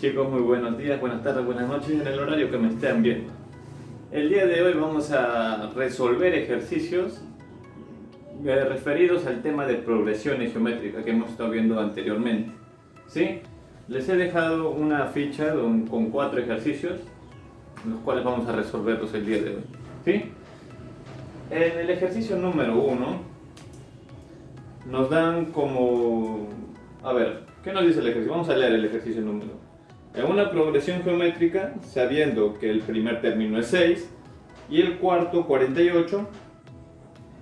Chicos, muy buenos días, buenas tardes, buenas noches en el horario que me estén viendo. El día de hoy vamos a resolver ejercicios referidos al tema de progresiones geométricas que hemos estado viendo anteriormente. ¿Sí? Les he dejado una ficha con 4 ejercicios, los cuales vamos a resolverlos el día de hoy. ¿Sí? En el ejercicio número 1 nos dan como... A ver, ¿qué nos dice el ejercicio? Vamos a leer el ejercicio número 1. En una progresión geométrica, sabiendo que el primer término es 6 y el cuarto 48,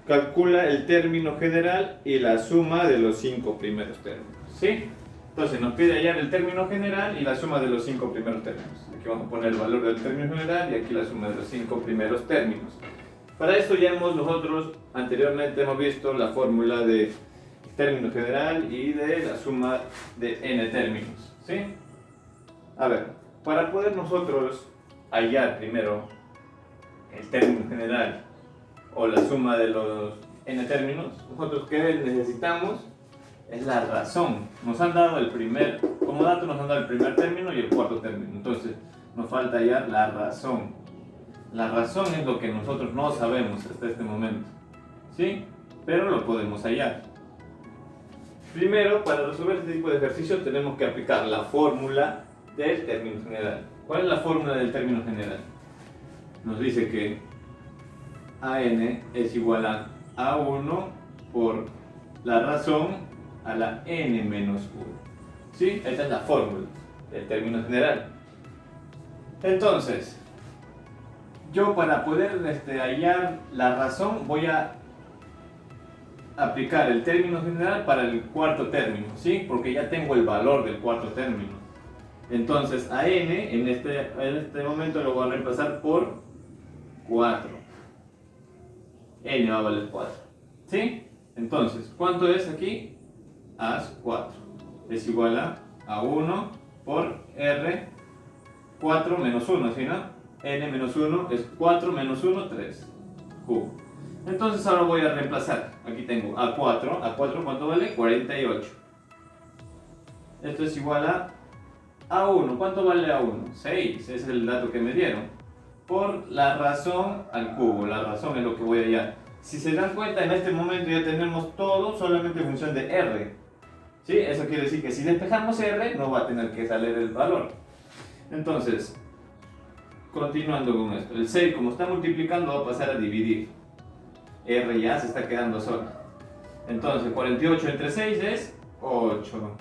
calcula el término general y la suma de los 5 primeros términos. ¿Sí? Entonces nos pide hallar el término general y la suma de los 5 primeros términos. Aquí vamos a poner el valor del término general y aquí la suma de los 5 primeros términos. Para esto ya nosotros anteriormente hemos visto la fórmula de término general y de la suma de n términos. ¿Sí? A ver, para poder nosotros hallar primero el término general o la suma de los n términos, nosotros que necesitamos es la razón. Nos han dado como dato nos han dado el primer término y el cuarto término. Entonces nos falta hallar la razón. La razón es lo que nosotros no sabemos hasta este momento, ¿sí? Pero lo podemos hallar. Primero, para resolver este tipo de ejercicio tenemos que aplicar la fórmula del término general. ¿Cuál es la fórmula del término general? Nos dice que AN es igual a A1 por la razón a la n menos 1. ¿Sí? Esta es la fórmula del término general. Entonces, yo para poder hallar la razón voy a aplicar el término general para el cuarto término, ¿sí? Porque ya tengo el valor del cuarto término. Entonces a n en este momento lo voy a reemplazar por 4. N va a valer 4. ¿Sí? Entonces, ¿cuánto es aquí? Haz 4. Es igual a A1 por R 4 menos 1, ¿sí, no? N menos 1 es 4 menos 1, 3. Q. Entonces ahora voy a reemplazar. Aquí tengo A4. ¿A4 cuánto vale? 48. Esto es igual a A1, ¿cuánto vale A1? 6, ese es el dato que me dieron. Por la razón al cubo, la razón es lo que voy a hallar. Si se dan cuenta, en este momento ya tenemos todo solamente en función de R. ¿Sí? Eso quiere decir que si despejamos R, no va a tener que salir el valor. Entonces, continuando con esto, el 6 como está multiplicando va a pasar a dividir. R ya se está quedando sola. Entonces, 48 entre 6 es 8.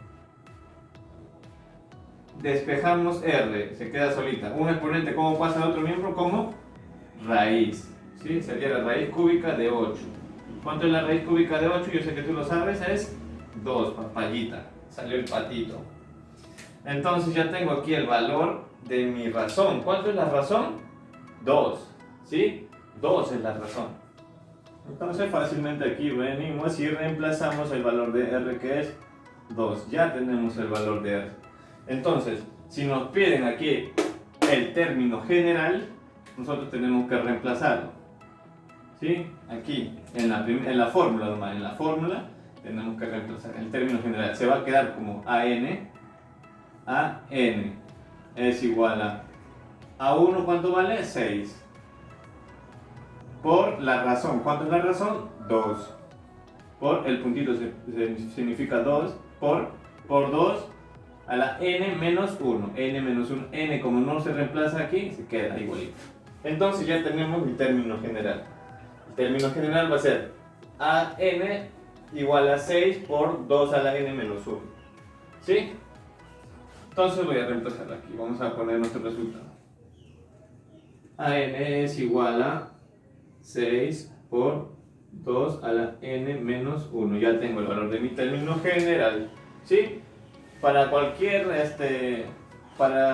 Despejamos R, se queda solita. Un exponente, ¿cómo pasa a otro miembro? Como raíz. ¿Sí? Sería la raíz cúbica de 8. ¿Cuánto es la raíz cúbica de 8? Yo sé que tú lo sabes, es 2, papayita. Salió el patito. Entonces ya tengo aquí el valor de mi razón. ¿Cuánto es la razón? 2. ¿Sí? 2 es la razón. Entonces fácilmente aquí venimos y reemplazamos el valor de R, que es 2. Ya tenemos el valor de R. Entonces, si nos piden aquí el término general, nosotros tenemos que reemplazarlo. ¿Sí? Aquí, en la fórmula nomás, en la fórmula tenemos que reemplazar el término general. Se va a quedar como AN es igual a A1, ¿cuánto vale? 6. Por la razón, ¿cuánto es la razón? 2. Por el puntito significa 2, por 2 a la n menos 1. N menos 1, n como no se reemplaza aquí, se queda igualito. Entonces ya tenemos el término general. El término general va a ser a n igual a 6 por 2 a la n menos 1. ¿Sí? Entonces voy a reemplazar aquí. Vamos a poner nuestro resultado. A n es igual a 6 por 2 a la n menos 1. Ya tengo el valor de mi término general. ¿Sí? Para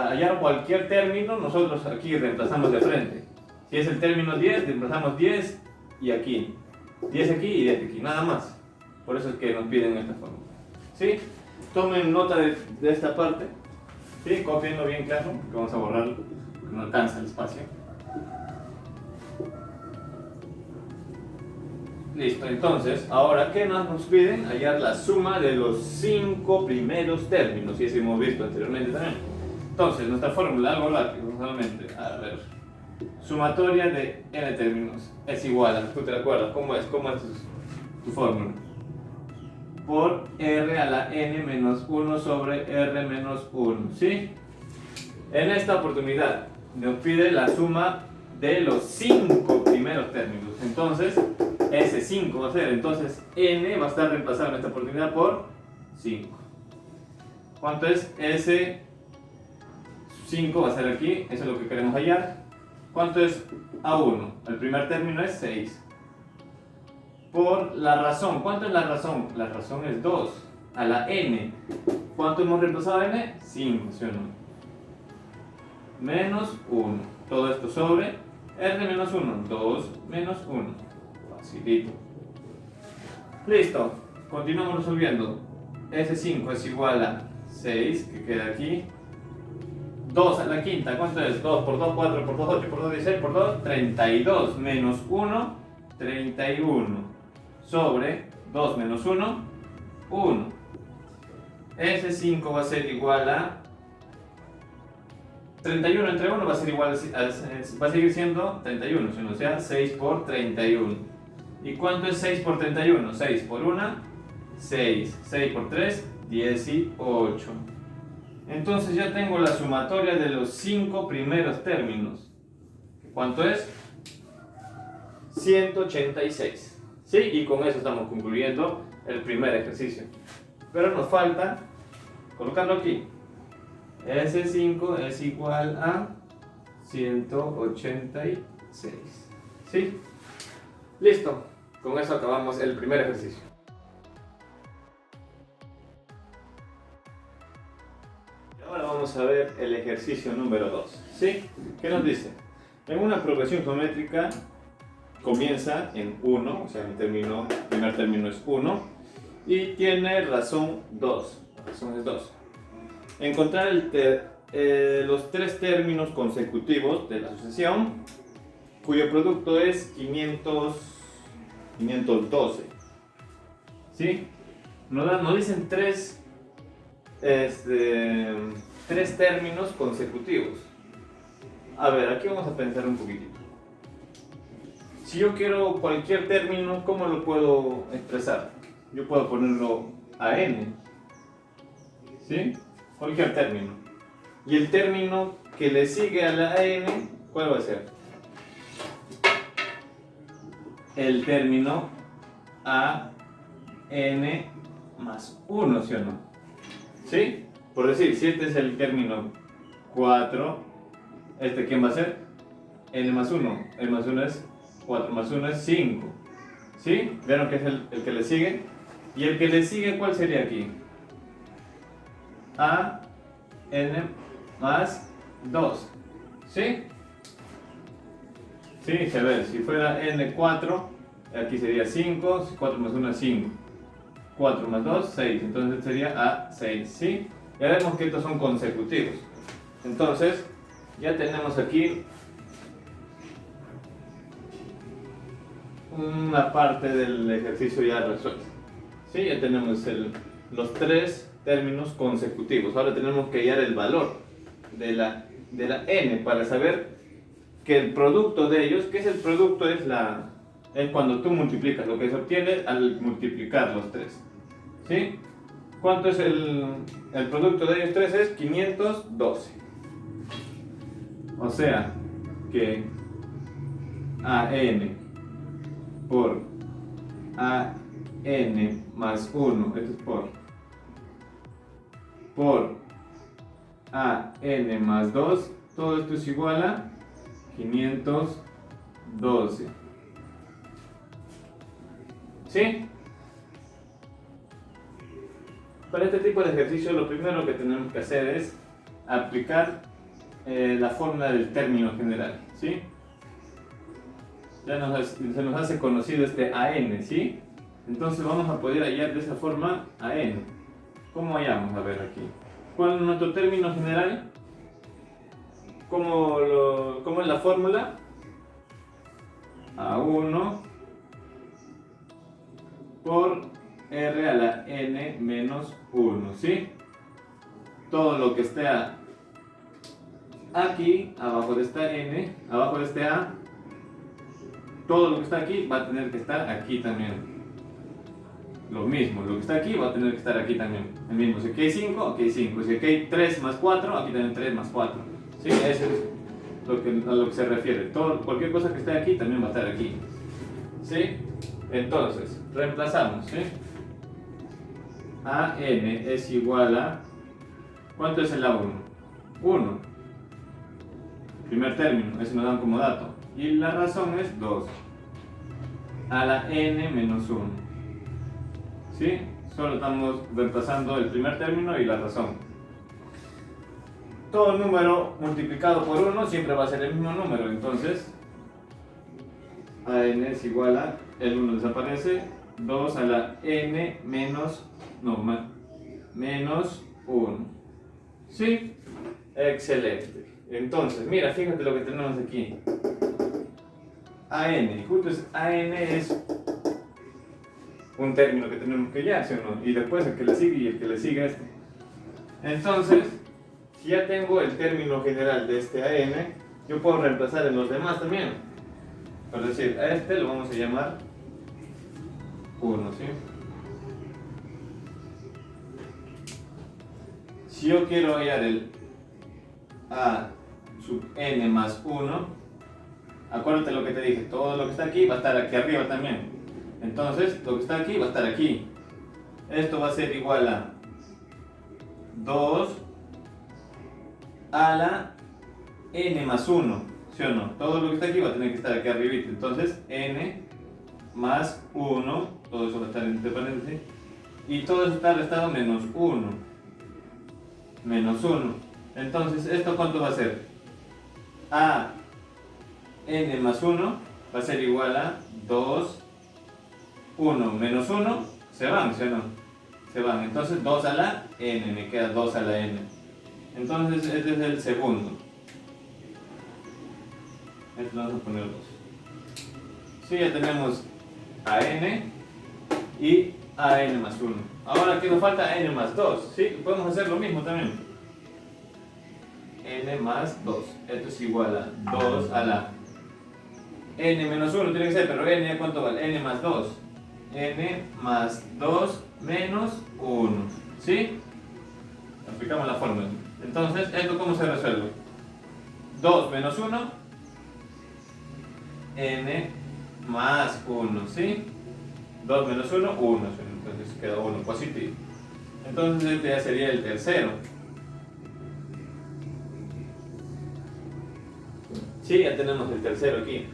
hallar cualquier término, nosotros aquí reemplazamos de frente. Si es el término 10, reemplazamos 10 y aquí. 10 aquí y 10 aquí, nada más. Por eso es que nos piden esta fórmula. ¿Sí? Tomen nota de esta parte. ¿Sí? Copienlo bien claro, porque vamos a borrarlo, porque no alcanza el espacio. Listo, entonces, ahora, ¿qué nos piden? Hallar la suma de los 5 primeros términos, y eso hemos visto anteriormente también. Entonces, nuestra fórmula, algo rápido, solamente, a ver, sumatoria de n términos es igual a, ¿tú te acuerdas? ¿Cómo es tu fórmula? Por r a la n menos 1 sobre r menos 1, ¿sí? En esta oportunidad nos pide la suma de los 5 primeros términos. Entonces, ese 5 va a ser, entonces n va a estar reemplazado en esta oportunidad por 5. ¿Cuánto es? Ese 5 va a ser aquí, eso es lo que queremos hallar. ¿Cuánto es A1? El primer término es 6. Por la razón, ¿cuánto es la razón? La razón es 2 a la n. ¿Cuánto hemos reemplazado a n? 5, ¿sí o no? Menos 1. Todo esto sobre r menos 1. 2 menos 1. Facilito. Listo. Continuamos resolviendo. S5 es igual a 6, que queda aquí. 2 a la quinta, ¿cuánto es? 2 por 2, 4 por 2, 8 por 2, 16 por 2, 32. Menos 1, 31. Sobre 2 menos 1, 1. S5 va a ser igual a 31 entre 1 va a ser igual va a seguir siendo 31, o sea, 6 por 31. ¿Y cuánto es 6 por 31? 6 por 1, 6. 6 por 3, 18. Entonces ya tengo la sumatoria de los 5 primeros términos. ¿Cuánto es? 186. ¿Sí? Y con eso estamos concluyendo el primer ejercicio. Pero nos falta colocarlo aquí. S5 es igual a 186. ¿Sí? Listo. Con eso acabamos el primer ejercicio. Y ahora vamos a ver el ejercicio número 2. ¿Sí? ¿Qué nos dice? En una progresión geométrica comienza en 1, o sea, el primer término es 1, y tiene razón 2. La razón es 2. Encontrar los 3 términos consecutivos de la sucesión, cuyo producto es 512. ¿Sí? Nos dicen 3 términos consecutivos. A ver, aquí vamos a pensar un poquitito. Si yo quiero cualquier término, ¿cómo lo puedo expresar? Yo puedo ponerlo a n. ¿Sí? Cualquier término. Y el término que le sigue a la n, ¿cuál va a ser? El término a n más 1, ¿sí o no? ¿Sí? Por decir, si este es el término 4, ¿este quién va a ser? N más 1. N más 1 es 4 más 1 es 5. ¿Sí? ¿Vieron que es el que le sigue? ¿Y el que le sigue cuál sería aquí? A n más 2. ¿Sí? Sí, se ve. Si fuera n4, aquí sería 5. 4 más 1 es 5. 4 más 2, 6. Entonces sería A6. ¿Sí? Ya vemos que estos son consecutivos. Entonces, ya tenemos aquí una parte del ejercicio ya resuelta. ¿Sí? Ya tenemos los 3 términos consecutivos. Ahora tenemos que hallar el valor de la n para saber que el producto de ellos, ¿qué es el producto? Es cuando tú multiplicas lo que se obtiene al multiplicar los 3. ¿Sí? ¿Cuánto es el producto de ellos 3? Es 512. O sea que AN por AN más 1, esto es por AN más 2, todo esto es igual a 512. ¿Sí? Para este tipo de ejercicio lo primero que tenemos que hacer es aplicar la fórmula del término general, ¿sí? Ya se nos hace conocido este AN, ¿sí? Entonces vamos a poder hallar de esa forma AN. ¿Cómo hallamos? A ver aquí. ¿Cuál es nuestro término general? ¿Cómo es la fórmula? A1 por R a la N menos 1, ¿sí? Todo lo que esté aquí, abajo de esta n, abajo de este a, todo lo que está aquí va a tener que estar aquí también. Lo mismo, lo que está aquí va a tener que estar aquí también. El mismo, si aquí hay 5, aquí hay 5. Si aquí hay 3 más 4, aquí también 3 más 4. ¿Sí? Eso es a lo que se refiere. Cualquier cosa que esté aquí también va a estar aquí. ¿Sí? Entonces, reemplazamos. ¿Sí? AN es igual a... ¿Cuánto es el A1? 1. Primer término, eso nos dan como dato. Y la razón es 2. A la n menos 1. ¿Sí? Solo estamos reemplazando el primer término y la razón. Todo número multiplicado por 1 siempre va a ser el mismo número. Entonces, AN es igual a... El 1 desaparece. 2 a la n menos... No, menos 1. ¿Sí? Excelente. Entonces, mira, fíjate lo que tenemos aquí. AN. Y justo AN es un término que tenemos que hallar, ¿sí o no? Y después el que le sigue y el que le sigue este. Entonces, si ya tengo el término general de este AN, yo puedo reemplazar en los demás también. Es decir, a este lo vamos a llamar 1, ¿sí? Si yo quiero hallar el A sub n más 1, acuérdate lo que te dije, todo lo que está aquí va a estar aquí arriba también. Entonces, lo que está aquí va a estar aquí. Esto va a ser igual a 2 a la n más 1, ¿sí o no? Todo lo que está aquí va a tener que estar aquí arribita. Entonces, n más 1, todo eso va a estar entre paréntesis, y todo eso está restado menos 1. Menos 1. Entonces, ¿esto cuánto va a ser? A n más 1 va a ser igual a 2, 1 menos 1, se van, ¿sí o no? Se van. Entonces 2 a la n, me queda 2 a la n. Entonces este es el segundo. Este lo vamos a poner 2. Sí, ya tenemos a n y a n más 1. Ahora, ¿qué nos falta? N más 2. ¿Sí? Podemos hacer lo mismo también. N más 2. Esto es igual a 2 a la n menos 1, tiene que ser, pero n, ¿cuánto vale? N más 2. N más 2 menos 1. ¿Sí? Aplicamos la fórmula. Entonces, ¿esto cómo se resuelve? 2 menos 1. N más 1. ¿Sí? 2 menos 1, 1. Entonces queda 1 positivo. Entonces este ya sería el tercero. Sí, ya tenemos el tercero aquí.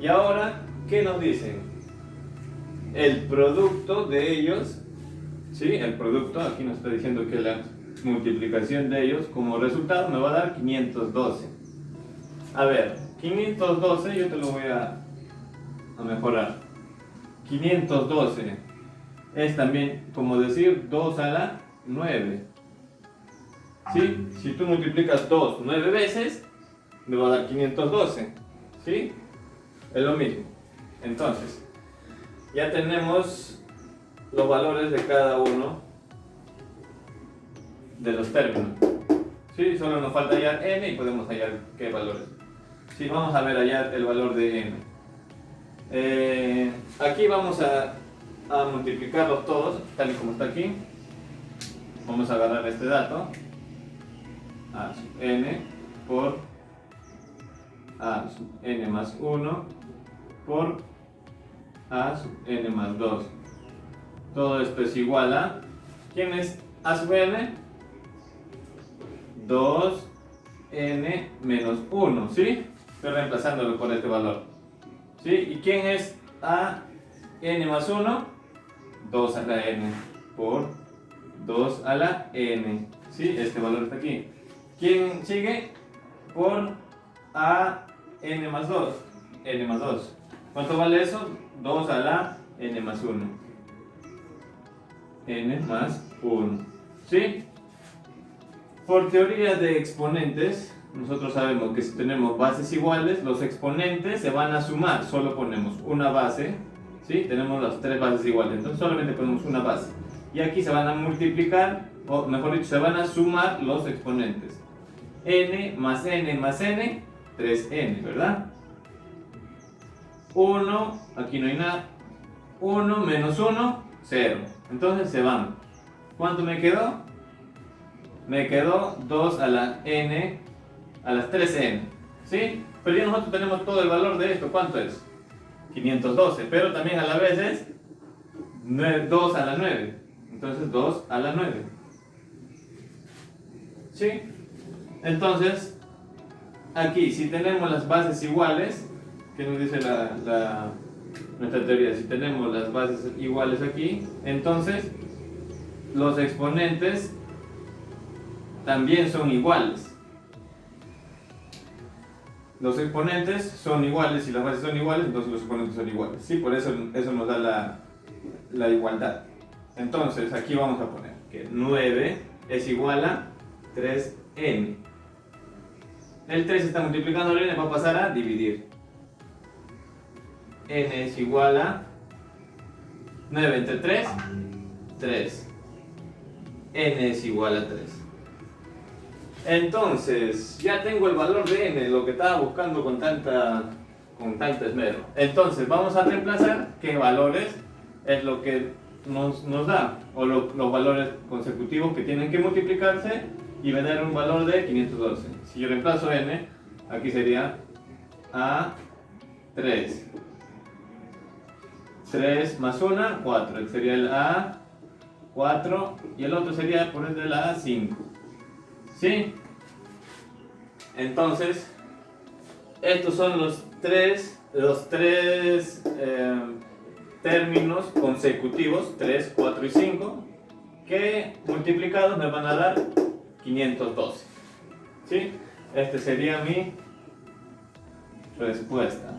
Y ahora, ¿qué nos dicen? El producto de ellos, ¿sí? El producto, aquí nos está diciendo que la multiplicación de ellos como resultado me va a dar 512. A ver, 512 yo te lo voy a mejorar. 512 es también como decir 2 a la 9. ¿Sí? Si tú multiplicas 2 9 veces, me va a dar 512. ¿Sí? Es lo mismo. Entonces, ya tenemos los valores de cada uno de los términos. ¿Sí? Solo nos falta hallar n y podemos hallar qué valores. Sí, vamos a ver hallar el valor de n. Aquí vamos a multiplicarlos todos, tal y como está aquí. Vamos a agarrar este dato. A sub n por a sub n más 1 por a sub n más 2. Todo esto es igual a... ¿Quién es a sub n? 2n menos 1, ¿sí? Estoy reemplazándolo por este valor. ¿Sí? ¿Y quién es a n más 1? 2 a la n por 2 a la n. ¿Sí? Este valor está aquí. ¿Quién sigue? Por a n más 2. N más 2. ¿Cuánto vale eso? 2 a la n más 1. N más 1. ¿Sí? Por teoría de exponentes, nosotros sabemos que si tenemos bases iguales, los exponentes se van a sumar. Solo ponemos una base. ¿Sí? Tenemos las tres bases iguales. Entonces solamente ponemos una base. Y aquí se van a multiplicar, o mejor dicho, se van a sumar los exponentes. n más n, 3n, ¿verdad? 1, aquí no hay nada. 1 menos 1, 0. Entonces se van. ¿Cuánto me quedó? Me quedó 2 a la n, a las 3n. ¿Sí? Pero ya nosotros tenemos todo el valor de esto. ¿Cuánto es? 512. Pero también a la vez es 2 a la 9. Entonces 2 a la 9. ¿Sí? Entonces, aquí, si tenemos las bases iguales, ¿qué nos dice nuestra teoría? Si tenemos las bases iguales aquí, entonces los exponentes también son iguales. Los exponentes son iguales, si las bases son iguales, entonces los exponentes son iguales. ¿Sí? Por eso nos da la igualdad. Entonces, aquí vamos a poner que 9 es igual a 3n. El 3 está multiplicando el n, va a pasar a dividir. N es igual a 9 entre 3, 3. N es igual a 3. Entonces, ya tengo el valor de n, lo que estaba buscando con tanta esmero. Entonces, vamos a reemplazar qué valores es lo que nos da, o los valores consecutivos que tienen que multiplicarse y me dan un valor de 512. Si yo reemplazo n, aquí sería A3. 3 más 1, 4. Este sería el A4 y el otro sería por ende el A5. ¿Sí? Entonces, estos son los tres términos consecutivos, 3, 4 y 5, que multiplicados me van a dar 512. ¿Sí? Este sería mi respuesta.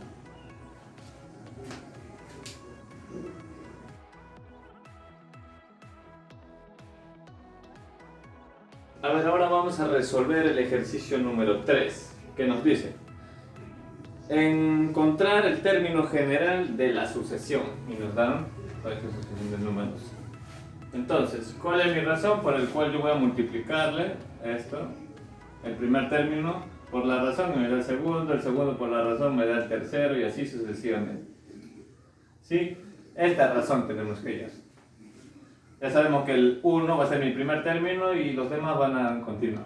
A ver, ahora vamos a resolver el ejercicio número 3, que nos dice encontrar el término general de la sucesión, y nos dan esta sucesión de números. Entonces, ¿cuál es mi razón por el cual yo voy a multiplicarle esto? El primer término por la razón me da el segundo por la razón me da el tercero, y así sucesivamente. ¿Sí? Esta razón tenemos que hallar. Ya sabemos que el 1 va a ser mi primer término y los demás van a continuar.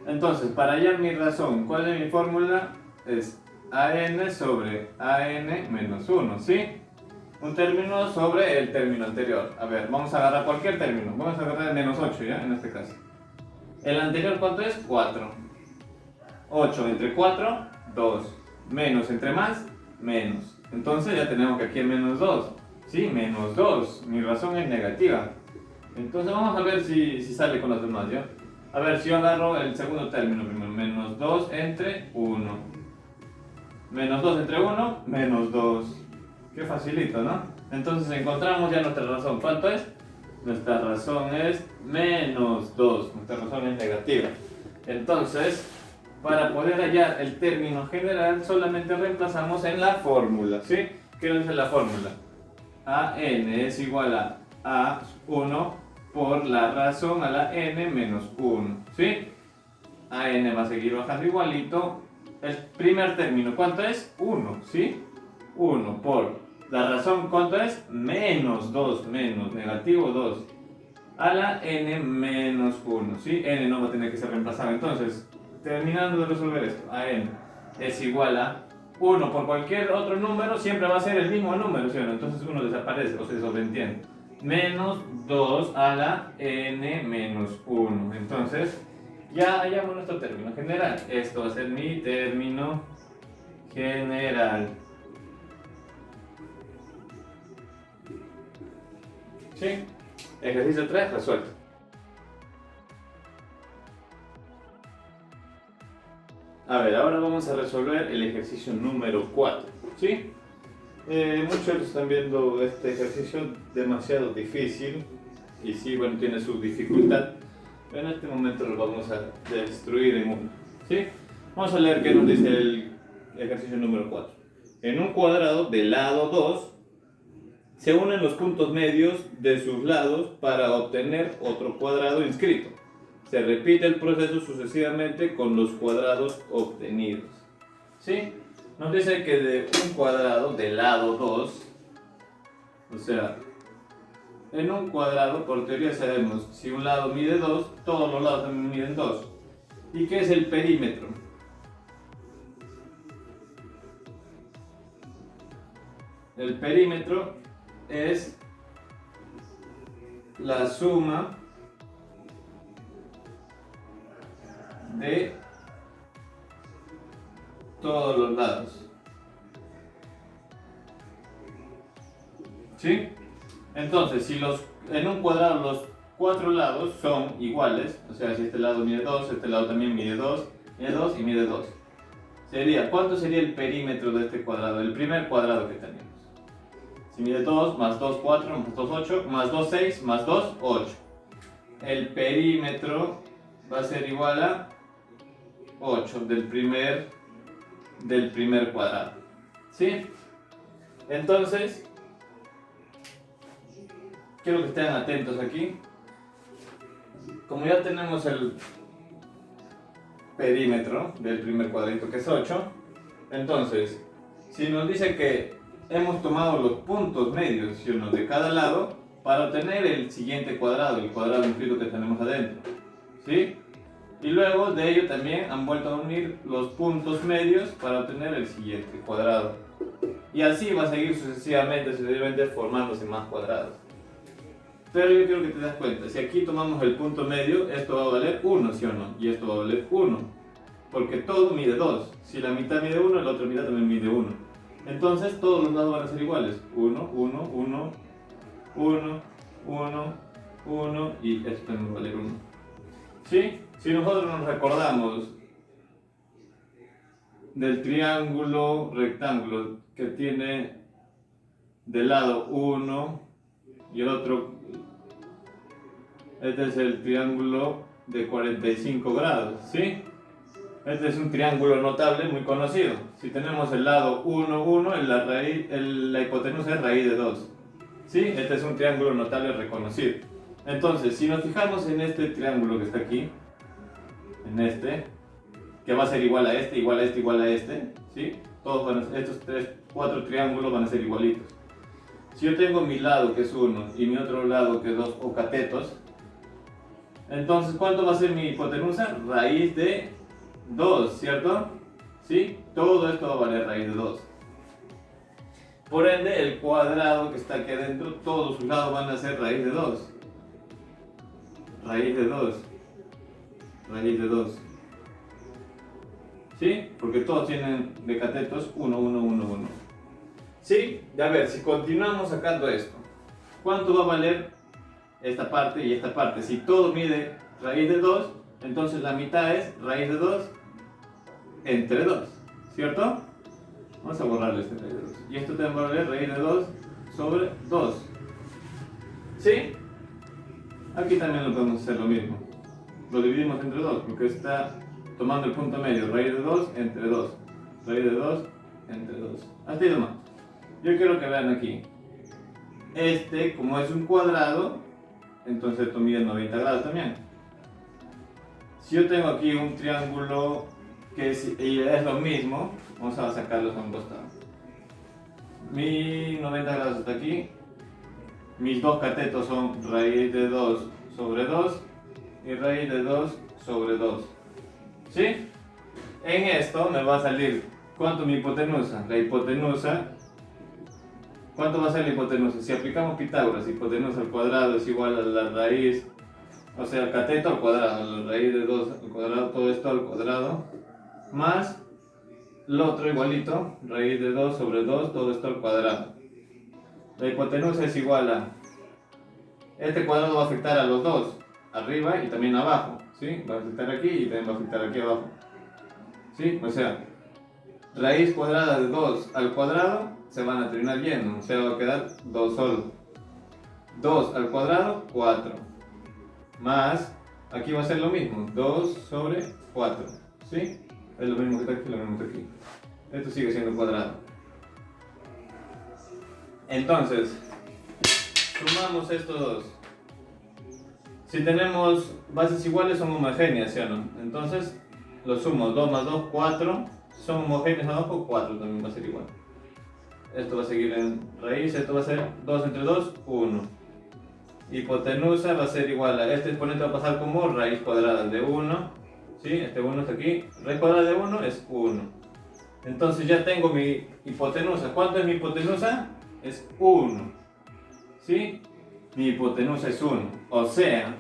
Entonces, para hallar mi razón, ¿cuál es mi fórmula? Es an sobre an menos 1, ¿sí? Un término sobre el término anterior. A ver, vamos a agarrar cualquier término. Vamos a agarrar el menos 8, ¿ya? En este caso. ¿El anterior cuánto es? 4. 8 entre 4, 2. Menos entre más, menos. Entonces ya tenemos que aquí el menos 2. ¿Sí? Menos 2. Mi razón es negativa. Entonces vamos a ver si sale con los demás, ¿ya? A ver, si yo agarro el segundo término primero. Menos 2 entre 1. Menos 2 entre 1, menos 2. Qué facilito, ¿no? Entonces encontramos ya nuestra razón. ¿Cuánto es? Nuestra razón es menos 2. Nuestra razón es negativa. Entonces, para poder hallar el término general, solamente reemplazamos en la fórmula, ¿sí? ¿Qué nos dice la fórmula? AN es igual a A1 por la razón a la n menos 1, ¿sí? AN va a seguir bajando igualito. El primer término, ¿cuánto es? 1, ¿sí? 1 por la razón, ¿cuánto es? Menos 2, menos, negativo 2, a la n menos 1, ¿sí? N no va a tener que ser reemplazado. Entonces, terminando de resolver esto, AN es igual a 1 por cualquier otro número, siempre va a ser el mismo número, ¿sí o no? Entonces 1 desaparece, o se sobreentiende. Menos 2 a la n menos 1. Entonces, ya hallamos nuestro término general. Esto va a ser mi término general. ¿Sí? Ejercicio 3 resuelto. A ver, ahora vamos a resolver el ejercicio número 4. ¿Sí? Muchos están viendo este ejercicio demasiado difícil. Y sí, bueno, tiene su dificultad. Pero en este momento lo vamos a destruir en uno. ¿Sí? Vamos a leer qué nos dice el ejercicio número 4. En un cuadrado del lado 2, se unen los puntos medios de sus lados para obtener otro cuadrado inscrito. Se repite el proceso sucesivamente con los cuadrados obtenidos. ¿Sí? Nos dice que de un cuadrado del lado 2, o sea, en un cuadrado, por teoría sabemos, si un lado mide 2, todos los lados también miden 2. ¿Y qué es el perímetro? El perímetro es la suma de todos los lados. ¿Sí? Entonces, si en un cuadrado los 4 lados son iguales, o sea, si este lado mide 2, este lado también mide 2 y mide 2. ¿Cuánto sería el perímetro de este cuadrado? El primer cuadrado que tenemos. Si mide 2, más 2, 4, más 2, 8, más 2, 6, más 2, 8. El perímetro va a ser igual a 8 del primer cuadrado. ¿Sí? Entonces, quiero que estén atentos aquí. Como ya tenemos el perímetro del primer cuadrito, que es 8, entonces, si nos dice que hemos tomado los puntos medios, ¿sí o no?, de cada lado para obtener el siguiente cuadrado, el cuadrado infinito que tenemos adentro, ¿sí? Y luego de ello también han vuelto a unir los puntos medios para obtener el siguiente cuadrado. Y así va a seguir sucesivamente formándose más cuadrados. Pero yo quiero que te das cuenta, si aquí tomamos el punto medio, esto va a valer 1, ¿sí o no? Y esto va a valer 1, porque todo mide 2. Si la mitad mide 1, la otra mitad también mide 1. Entonces todos los lados van a ser iguales. 1, 1, 1, 1, 1, 1 y esto también va a valer 1. ¿Sí? Si nosotros nos recordamos del triángulo rectángulo que tiene del lado 1 y el otro, este es el triángulo de 45 grados, ¿sí? Este es un triángulo notable muy conocido. Si tenemos el lado 1, 1, la hipotenusa es raíz de 2. ¿Sí? Este es un triángulo notable reconocido. Entonces, si nos fijamos en este triángulo que está aquí, en este, que va a ser igual a este, igual a este, igual a este, ¿sí? Estos 4 triángulos van a ser igualitos. Si yo tengo mi lado que es 1 y mi otro lado que es 2, o catetos, entonces ¿cuánto va a ser mi hipotenusa? Raíz de 2, ¿cierto? ¿Sí? Todo esto va a valer raíz de 2. Por ende, el cuadrado que está aquí adentro, todos sus lados van a ser raíz de 2. Raíz de 2. Raíz de 2. ¿Sí? Porque todos tienen de catetos 1, 1, 1, 1. ¿Sí? A ver, si continuamos sacando esto, ¿cuánto va a valer esta parte y esta parte? Si todo mide raíz de 2, entonces la mitad es raíz de 2 entre 2, ¿cierto? Vamos a borrarle este raíz de 2. Y esto también va a valer raíz de 2 sobre 2. ¿Sí? Aquí también lo podemos hacer lo mismo. Lo dividimos entre 2 porque está tomando el punto medio. Raíz de 2 entre 2. Raíz de 2 entre 2. Así nomás. Yo quiero que vean aquí. Este, como es un cuadrado, entonces esto mide 90 grados también. Si yo tengo aquí un triángulo que es lo mismo, vamos a sacarlos a un costado. Mi 90 grados está aquí. Mis dos catetos son raíz de 2 sobre 2 y raíz de 2 sobre 2. ¿Sí? En esto me va a salir, ¿cuánto mi hipotenusa? La hipotenusa, ¿cuánto va a ser la hipotenusa? Si aplicamos Pitágoras, hipotenusa al cuadrado es igual a la raíz, o sea, el cateto al cuadrado, la raíz de 2 al cuadrado, todo esto al cuadrado, más lo otro igualito, raíz de 2 sobre 2, todo esto al cuadrado. La hipotenusa es igual a, este cuadrado va a afectar a los dos, arriba y también abajo, ¿sí? Va a afectar aquí y también va a afectar aquí abajo, ¿sí? O sea, raíz cuadrada de 2 al cuadrado se van a terminar yendo, o sea, va a quedar 2 solo. 2 al cuadrado, 4. Más, aquí va a ser lo mismo, 2 sobre 4, ¿sí? Es lo mismo que está aquí, lo mismo que está aquí. Esto sigue siendo cuadrado. Entonces, sumamos estos dos. Si tenemos bases iguales son homogéneas, ¿sí o no? Entonces, lo sumo, 2 más 2, 4. Son homogéneas abajo, 4 también va a ser igual. Esto va a seguir en raíz, esto va a ser 2 entre 2, 1. Hipotenusa va a ser igual a este exponente va a pasar como raíz cuadrada de 1. ¿Sí? Este 1 está aquí. Raíz cuadrada de 1 es 1. Entonces ya tengo mi hipotenusa. ¿Cuánto es mi hipotenusa? Es 1. ¿Sí? Mi hipotenusa es 1. O sea,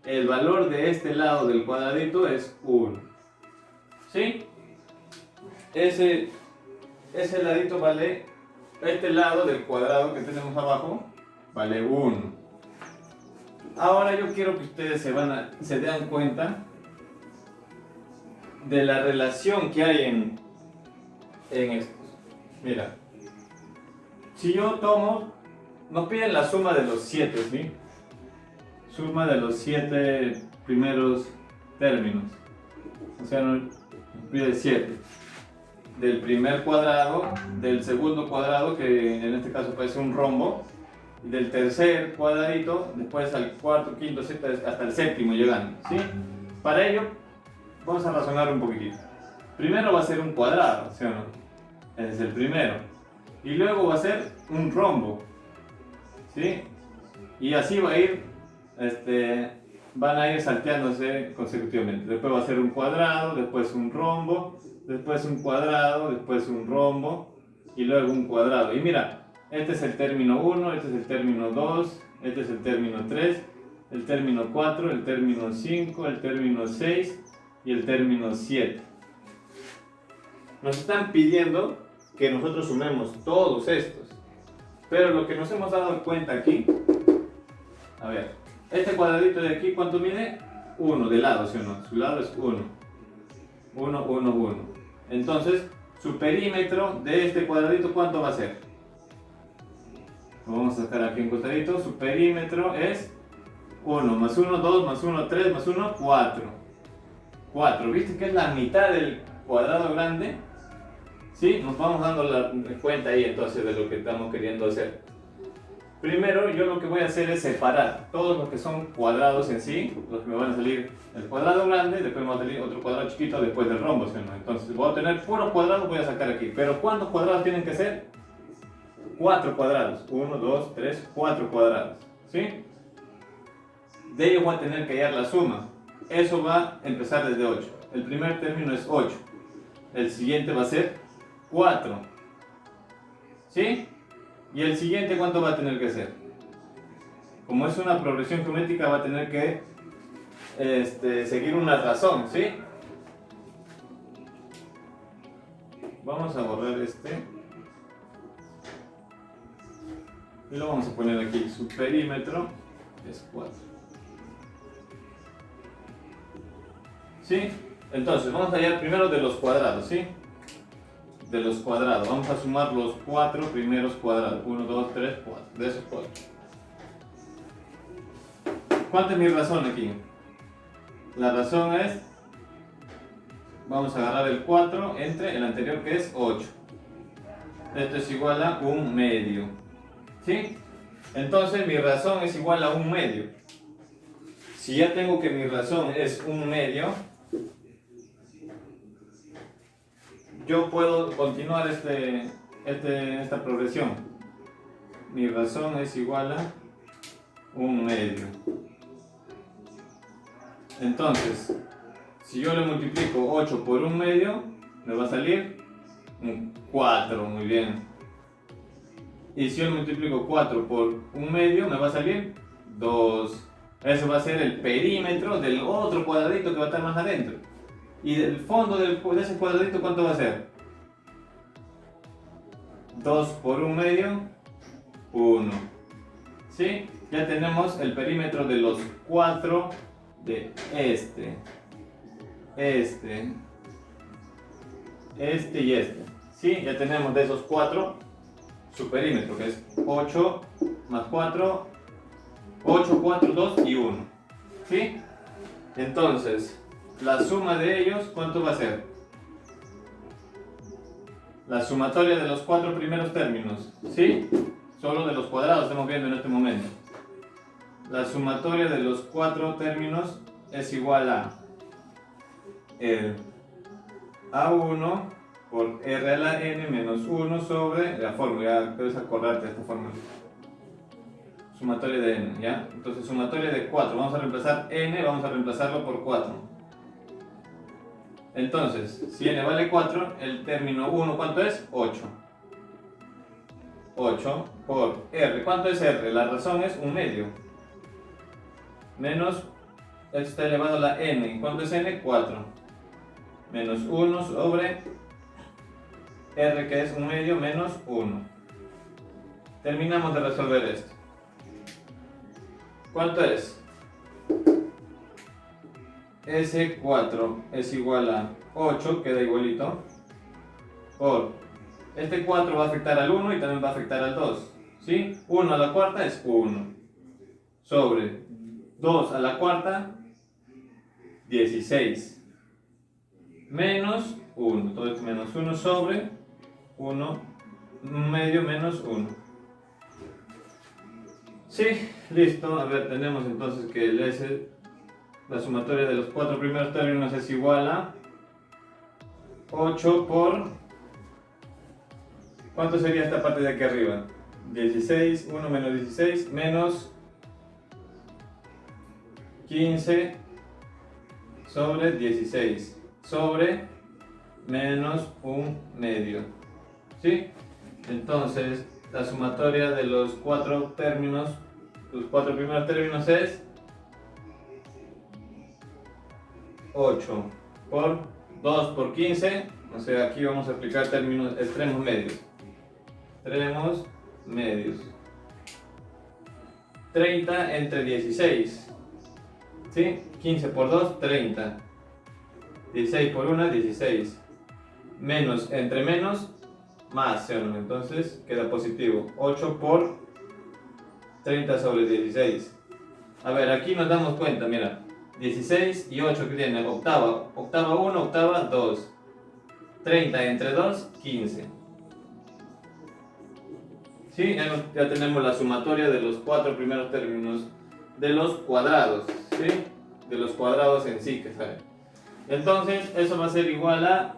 el valor de este lado del cuadradito es 1. ¿Sí? Ese ladito vale, este lado del cuadrado que tenemos abajo, vale 1. Ahora yo quiero que ustedes se den cuenta de la relación que hay en estos. Mira, si yo tomo, nos piden la suma de los 7, ¿sí? Suma de los 7 primeros términos. O sea, nos pide 7. Del primer cuadrado, del segundo cuadrado, que en este caso puede ser un rombo, y del tercer cuadradito, después al cuarto, quinto, sexto, hasta el séptimo llegando, ¿sí? Para ello, vamos a razonar un poquitito. Primero va a ser un cuadrado, ¿sí o no? Ese es el primero. Y luego va a ser un rombo, ¿sí? Y así va a ir, van a ir salteándose consecutivamente. Después va a ser un cuadrado, después un rombo, después un cuadrado, después un rombo y luego un cuadrado. Y mira, este es el término 1, este es el término 2, este es el término 3, el término 4, el término 5, el término 6 y el término 7. Nos están pidiendo que nosotros sumemos todos estos. Pero lo que nos hemos dado cuenta aquí, a ver, este cuadradito de aquí, ¿cuánto mide? 1 de lado, ¿sí o no? Su lado es 1. 1, 1, 1. Entonces, su perímetro de este cuadradito, ¿cuánto va a ser? Lo vamos a sacar aquí un costadito. Su perímetro es 1 más 1, 2 más 1, 3 más 1, 4. 4. ¿Viste que es la mitad del cuadrado grande? ¿Sí? Nos vamos dando la cuenta ahí entonces de lo que estamos queriendo hacer. Primero yo lo que voy a hacer es separar todos los que son cuadrados en sí, los que me van a salir el cuadrado grande, después me va a salir otro cuadrado chiquito después del rombo, ¿sí? Entonces voy a tener puros cuadrados, voy a sacar aquí. Pero ¿cuántos cuadrados tienen que ser? 4 cuadrados. 1, 2, 3, 4 cuadrados. ¿Sí? De ellos voy a tener que hallar la suma. Eso va a empezar desde 8. El primer término es 8. El siguiente va a ser 4. ¿Sí? ¿Y el siguiente cuánto va a tener que ser? Como es una progresión geométrica va a tener que seguir una razón, ¿sí? Vamos a borrar este. Y lo vamos a poner aquí. Su perímetro es 4. ¿Sí? Entonces vamos a hallar primero de los cuadrados, ¿sí? De los cuadrados. Vamos a sumar los 4 primeros cuadrados. 1, 2, 3, 4. De esos 4. ¿Cuánta es mi razón aquí? La razón es, vamos a agarrar el 4 entre el anterior que es 8. Esto es igual a 1 medio. ¿Sí? Entonces mi razón es igual a 1 medio. Si ya tengo que mi razón es 1 medio, yo puedo continuar esta progresión. Mi razón es igual a 1 medio. Entonces, si yo le multiplico 8 por 1 medio, me va a salir un 4, muy bien. Y si yo le multiplico 4 por 1 medio, me va a salir 2. Eso va a ser el perímetro del otro cuadradito que va a estar más adentro. Y del fondo de ese cuadradito, ¿cuánto va a ser? 2 por 1 medio, 1. ¿Sí? Ya tenemos el perímetro de los 4 de este y este. ¿Sí? Ya tenemos de esos 4 su perímetro, que es 8 más 4, 8, 4, 2 y 1. ¿Sí? Entonces, la suma de ellos, ¿cuánto va a ser? La sumatoria de los 4 primeros términos, ¿sí? Solo de los cuadrados estamos viendo en este momento. la sumatoria de los 4 términos es igual a el A1 por R a la N menos 1 sobre la fórmula, ya debes acordarte de esta fórmula. Sumatoria de N, ¿ya? Entonces sumatoria de 4, vamos a reemplazar N, vamos a reemplazarlo por 4. Entonces, si N vale 4, el término 1, ¿cuánto es? 8. 8 por R, ¿cuánto es R? La razón es 1/2. Menos, esto está elevado a la N, ¿cuánto es N? 4. Menos 1 sobre R, que es 1/2 menos 1. Terminamos de resolver esto. ¿Cuánto es? S4 es igual a 8, queda igualito, por este 4 va a afectar al 1 y también va a afectar al 2, ¿sí? 1 a la cuarta es 1, sobre 2 a la cuarta, 16, menos 1, todo esto menos 1 sobre 1 medio menos 1. Sí, listo. A ver, tenemos entonces que el S, la sumatoria de los 4 primeros términos es igual a 8 por... ¿Cuánto sería esta parte de aquí arriba? 16, 1 menos 16, menos 15 sobre 16, sobre menos 1/2. ¿Sí? Entonces, la sumatoria de los 4 términos, los 4 primeros términos es 8 por 2 por 15, o sea, aquí vamos a aplicar términos extremos medios. Extremos medios. 30 entre 16. ¿Sí? 15 por 2, 30. 16 por 1, 16. Menos entre menos, más, ¿sí o no? Entonces queda positivo. 8 por 30 sobre 16. A ver, aquí nos damos cuenta, mira. 16 y 8 que tiene, octava. Octava 1, octava 2. 30 entre 2, 15. ¿Sí? Ya tenemos la sumatoria de los 4 primeros términos de los cuadrados. ¿Sí? De los cuadrados en sí, que sale. Entonces, eso va a ser igual a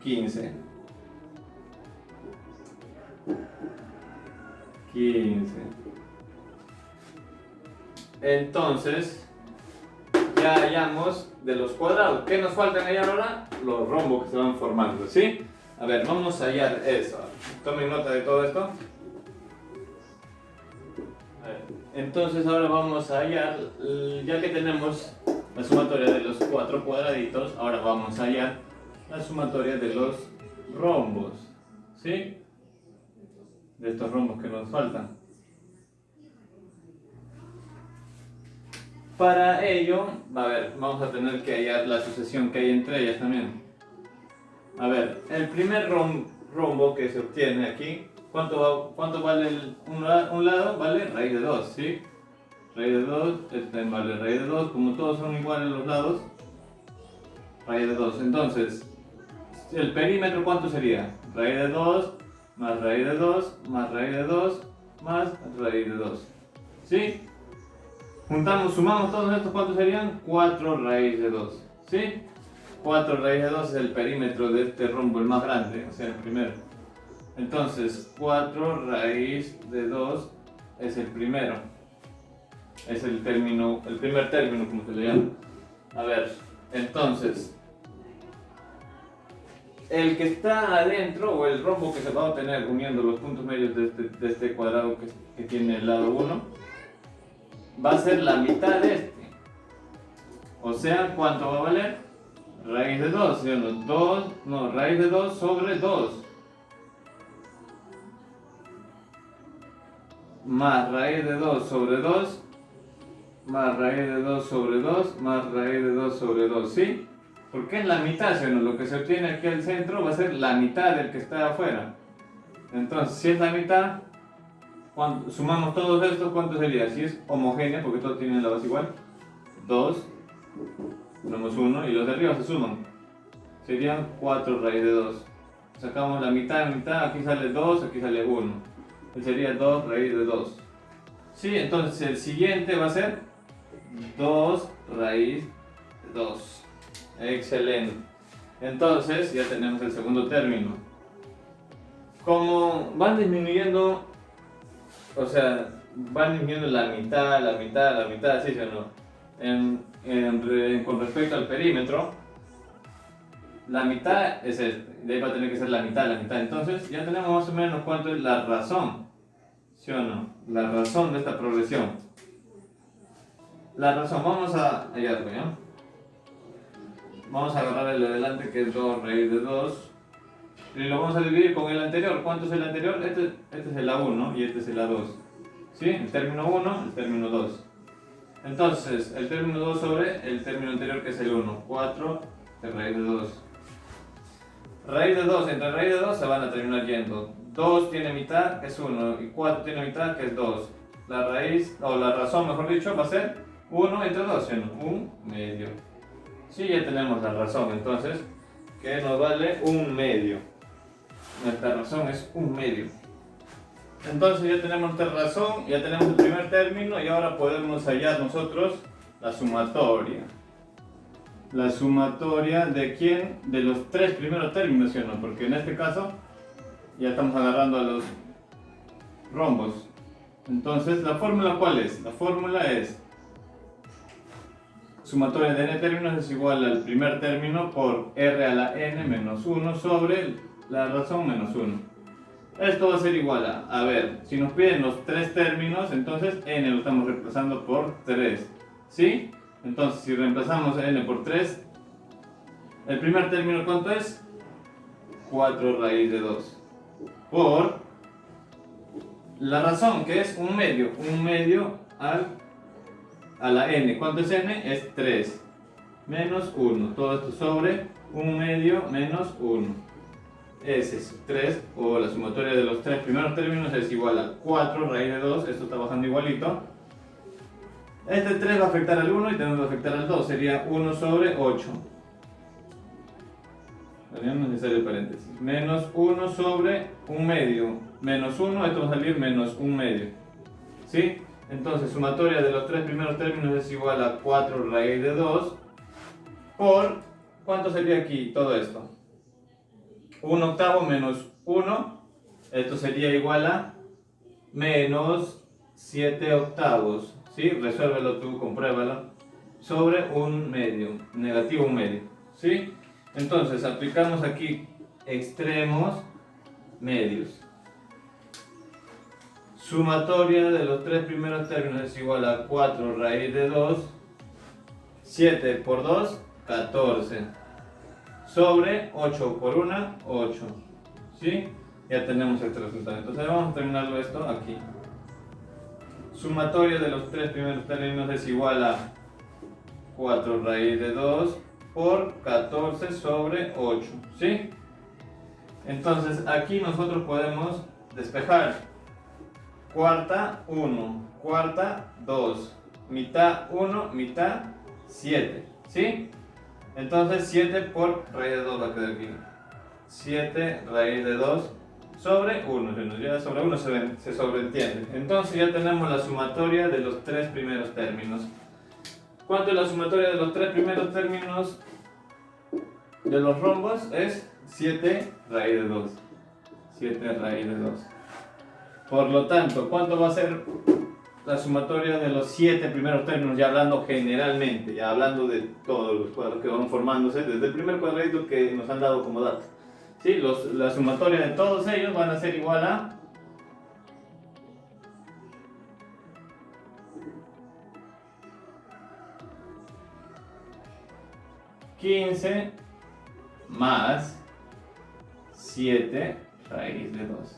15. 15. Entonces, ya hallamos de los cuadrados. ¿Qué nos faltan hallar ahora? Los rombos que se van formando, ¿sí? A ver, vamos a hallar eso. Tomen nota de todo esto. Entonces ahora vamos a hallar, ya que tenemos la sumatoria de los 4 cuadraditos, ahora vamos a hallar la sumatoria de los rombos, ¿sí? De estos rombos que nos faltan. Para ello, a ver, vamos a tener que hallar la sucesión que hay entre ellas también. A ver, el primer rombo que se obtiene aquí, ¿cuánto vale un lado? Vale raíz de 2, ¿sí? Raíz de 2, este vale raíz de 2, como todos son iguales los lados, raíz de 2. Entonces, ¿el perímetro cuánto sería? Raíz de 2, más raíz de 2, más raíz de 2, más raíz de 2. ¿Sí? Juntamos, sumamos todos estos, ¿cuántos serían? 4 raíz de 2. ¿Sí? 4 raíz de 2 es el perímetro de este rombo, el más grande, o sea, el primero. Entonces, 4 raíz de 2 es el primero. Es el término, el primer término, como se le llama. A ver, entonces, el que está adentro, o el rombo que se va a obtener uniendo los puntos medios de este cuadrado que tiene el lado 1, va a ser la mitad de este. O sea, ¿cuánto va a valer? Raíz de 2, ¿sí o no? Raíz de 2 sobre 2. Más raíz de 2 sobre 2. Más raíz de 2 sobre 2. Más raíz de 2 sobre 2, ¿sí? Porque es la mitad, ¿sí o no? Lo que se obtiene aquí al centro va a ser la mitad del que está afuera. Entonces, si es la mitad, cuando sumamos todos estos, ¿cuánto sería? Si es homogénea, porque todos tienen la base igual, 2, sumamos 1 y los de arriba se suman. Serían 4 raíz de 2. Sacamos la mitad, aquí sale 2, aquí sale 1. Sería 2 raíz de 2. Sí, entonces el siguiente va a ser 2 raíz de 2. Excelente. Entonces ya tenemos el segundo término. Como van disminuyendo, o sea, van disminuyendo la mitad, ¿sí o no? Con respecto al perímetro, la mitad es este, de ahí va a tener que ser la mitad. Entonces ya tenemos más o menos cuánto es la razón, ¿sí o no? La razón de esta progresión. La razón, vamos a hallarlo, ¿ya? Vamos a agarrar el de delante que es 2 raíz de 2 y lo vamos a dividir con el anterior. ¿Cuánto es el anterior? Este es el A1 y este es el A2. ¿Sí? El término 1, el término 2. Entonces, el término 2 sobre el término anterior que es el 1. 4 de raíz de 2. Raíz de 2, entre raíz de 2 se van a terminar yendo. 2 tiene mitad, que es 1, y 4 tiene mitad, que es 2. La raíz, o la razón mejor dicho, va a ser 1 entre 2, ¿sí? 1 medio. Sí, ya tenemos la razón, entonces, que nos vale 1 medio. Nuestra razón es 1 medio. Entonces ya tenemos nuestra razón, ya tenemos el primer término y ahora podemos hallar nosotros la sumatoria. La sumatoria de quién? De los tres primeros términos, ¿sí o no? Porque en este caso ya estamos agarrando a los rombos. Entonces, ¿la fórmula cuál es? La fórmula es sumatoria de n términos es igual al primer término por r a la n menos 1 sobre la razón menos 1. Esto va a ser igual a ver, si nos piden los tres términos, entonces n lo estamos reemplazando por 3. ¿Sí? Entonces, si reemplazamos n por 3, el primer término, ¿cuánto es? 4 raíz de 2. Por la razón, que es 1 medio a la n. ¿Cuánto es n? Es 3. Menos 1. Todo esto sobre 1 medio menos 1. Ese es 3, o la sumatoria de los tres primeros términos es igual a 4 raíz de 2. Esto está bajando igualito. Este 3 va a afectar al 1 y también va a afectar al 2. Sería 1 sobre 8. No es necesario paréntesis. Menos 1 sobre 1 medio. Menos 1, esto va a salir menos 1 medio. ¿Sí? Entonces, sumatoria de los tres primeros términos es igual a 4 raíz de 2 por, ¿cuánto sería aquí todo esto? 1 octavo menos 1, esto sería igual a menos 7 octavos. ¿Sí? Resuélvelo tú, compruébalo. Sobre 1 medio, negativo 1 medio. ¿Sí? Entonces, aplicamos aquí extremos medios. Sumatoria de los tres primeros términos es igual a 4 raíz de 2. 7 por 2, 14. Sobre 8 por 1, 8. ¿Sí? Ya tenemos este resultado. Entonces vamos a terminarlo esto aquí. Sumatoria de los tres primeros términos es igual a 4 raíz de 2 por 14 sobre 8. ¿Sí? Entonces aquí nosotros podemos despejar. Cuarta 1, cuarta 2, mitad 1, mitad 7. ¿Sí? Entonces 7 por raíz de 2 va a quedar aquí. 7 raíz de 2 sobre 1. Ya sobre 1 se sobreentiende. Entonces ya tenemos la sumatoria de los tres primeros términos. ¿Cuánto es la sumatoria de los tres primeros términos de los rombos? Es 7 raíz de 2. 7 raíz de 2. Por lo tanto, ¿cuánto va a ser la sumatoria de los 7 primeros términos? Ya hablando generalmente, ya hablando de todos los cuadros que van formándose, desde el primer cuadradito que nos han dado como dato. ¿Sí? La sumatoria de todos ellos van a ser igual a 15 más 7 raíz de 2.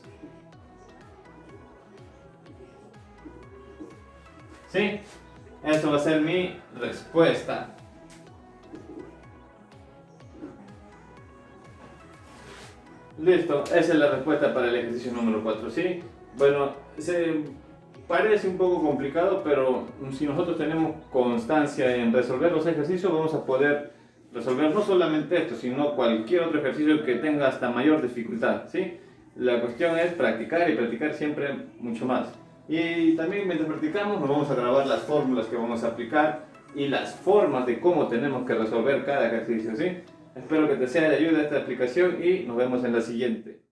¿Sí? Esa va a ser mi respuesta. Listo, esa es la respuesta para el ejercicio número 4, ¿sí? Bueno, se parece un poco complicado, pero si nosotros tenemos constancia en resolver los ejercicios, vamos a poder resolver no solamente esto, sino cualquier otro ejercicio que tenga hasta mayor dificultad, ¿sí? La cuestión es practicar y practicar siempre mucho más. Y también mientras practicamos nos vamos a grabar las fórmulas que vamos a aplicar y las formas de cómo tenemos que resolver cada ejercicio, ¿sí? Espero que te sea de ayuda esta aplicación y nos vemos en la siguiente.